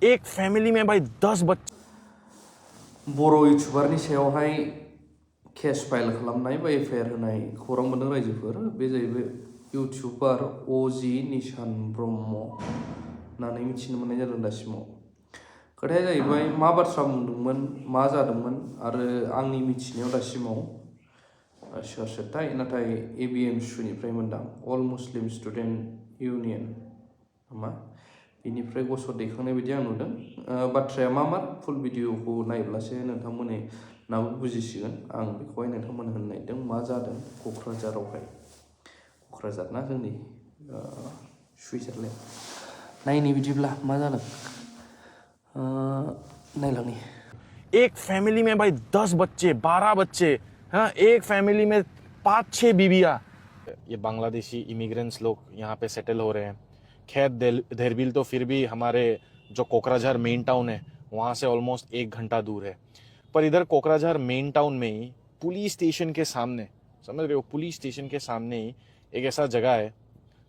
एक फैमिली में भाई 10 बच्चे बर' इउटुबारनि सायावहाय केस फाइल खालामनाय बा एफआइआर होनाय खौरां मोनदों रायजोफोर। बे जाहैबाय इउटुबार अजि निसान ब्रह्म होननानै मिथिनो मोननाय जादों दासिमाव। खोथाया जाहैबाय मा बाथ्रा बुंदोंमोन, मा जादोंमोन आरो आंनि मिथिनायाव दासिमाव सोर सोरथाय, नाथाय एबिएमसुनिफ्राय मोनदां अल मुस्लिम स्टुडेन्ट इउनियन नामा, बेनिफ्राय गसर दैखांनाय बायदि आं नुदों। बाथ्राया मा फुल भिडिअखौ नायब्लासो नोंथांमोनाबो बुजिसिगोन। आं बेखौहाय नोंथांमोन होननो नागिरदों मा जादों क'क्राझारावहाय। क'क्राझार ना जोंनि सुइजारलेण्ड। नायनि बिदिब्ला मा जादों नायलांनि। एक फैमिली में भाई 10 बच्चे 12 बच्चे, हाँ, एक फैमिली में 5-6 बीवियाँ। ये बांग्लादेशी इमिग्रेंट्स लोग यहाँ पे सेटल हो रहे हैं। खैर देरबिल तो फिर भी हमारे जो कोकराझार मेन टाउन है वहाँ से ऑलमोस्ट 1 घंटा दूर है, पर इधर कोकराझार मेन टाउन में ही पुलिस स्टेशन के सामने, समझ रहे हो, पुलिस स्टेशन के सामने ही एक ऐसा जगह है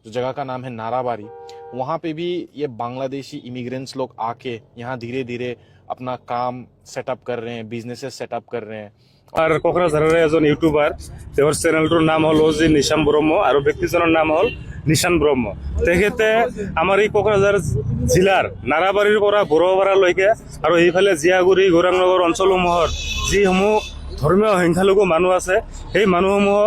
जो जगह का नाम है नाराबारी। वहाँ पे भी ये बांग्लादेशी इमिग्रेंट्स लोग आके यहाँ धीरे धीरे अपना काम सेटअप कर रहे हैं, बिजनेसेस सेटअप कर रहे हैं। और कोकराझारर एजन इउट्यूबार तेवर चेनेलटोर नाम हल अजि निशान ब्रह्म और व्यक्तिजনৰ नाम हल निशान ब्रह्म। तेखेते आमार এই कोकराझार जिलार नाराबारीर পৰা বড়োপাৰালৈকে আৰু এইফালে জিয়াগুৰি গৌৰাংনগৰ অঞ্চলসমূহৰ যিসমূহ ধৰ্মীয় সংখ্যালঘু মানুহ আছে সেই মানুহসমূহ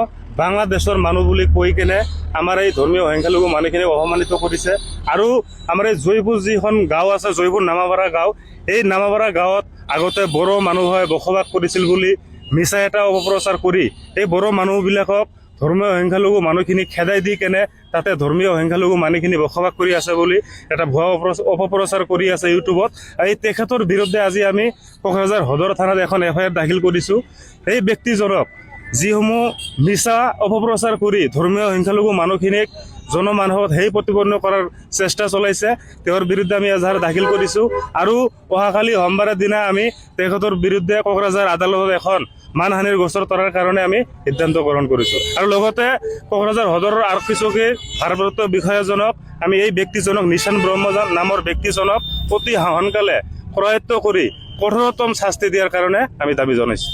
বাংলাদেশৰ মানুহ বুলি কৈ কেনে আমাৰ এই ধৰ্মীয় সংখ্যালঘু মানুহখিনিক অপমানিত কৰিছে। আৰু আমাৰ এই জয়পুৰ যিখন গাঁও আছে, জয়পুৰ নামাপাৰা গাঁও, এই নামাপাৰা গাঁৱত আগতে বড়ো মানুহে বসবাস কৰিছিল বুলি মিছা এটা অপপ্ৰচাৰ কৰি এই বড়ো মানুহবিলাকক ধৰ্মীয় সংখ্যালঘু মানুহখিনিক খেদাই দি কেনে তাতে ধৰ্মীয় সংখ্যালঘু মানুহখিনি বসবাস কৰি আছে বুলি এটা ভুৱা অপপ্ৰচাৰ কৰি আছে ইউটিউবত। এই তেখেতৰ বিৰুদ্ধে আজি আমি কোকৰাঝাৰ সদৰ থানাত এখন এফআইআৰ দাখিল কৰিছোঁ। এই ব্যক্তিজনক যিসমূহ মিছা অপপ্ৰচাৰ কৰি ধৰ্মীয় সংখ্যালঘু মানুহখিনিক জনমানসত সেই প্ৰতিপন্ন কৰাৰ চেষ্টা চলাইছে, তেওঁৰ বিৰুদ্ধে আমি এজাহাৰ দাখিল কৰিছোঁ। আৰু অহাকালি সোমবাৰৰ দিনা আমি তেখেতৰ বিৰুদ্ধে কোকৰাঝাৰ আদালতত এখন মানহানিৰ গোচৰ তৰাৰ কাৰণে আমি সিদ্ধান্ত গ্ৰহণ কৰিছোঁ। আৰু লগতে কোকৰাঝাৰ সদৰৰ আৰক্ষী চকীৰ ভাৰপ্ৰাপ্ত বিষয়াজনক আমি এই ব্যক্তিজনক নিশান ব্ৰহ্ম নামৰ ব্যক্তিজনক অতি সোনকালে কৰায়ত্ব কৰি কঠোৰতম শাস্তি দিয়াৰ কাৰণে আমি দাবী জনাইছোঁ।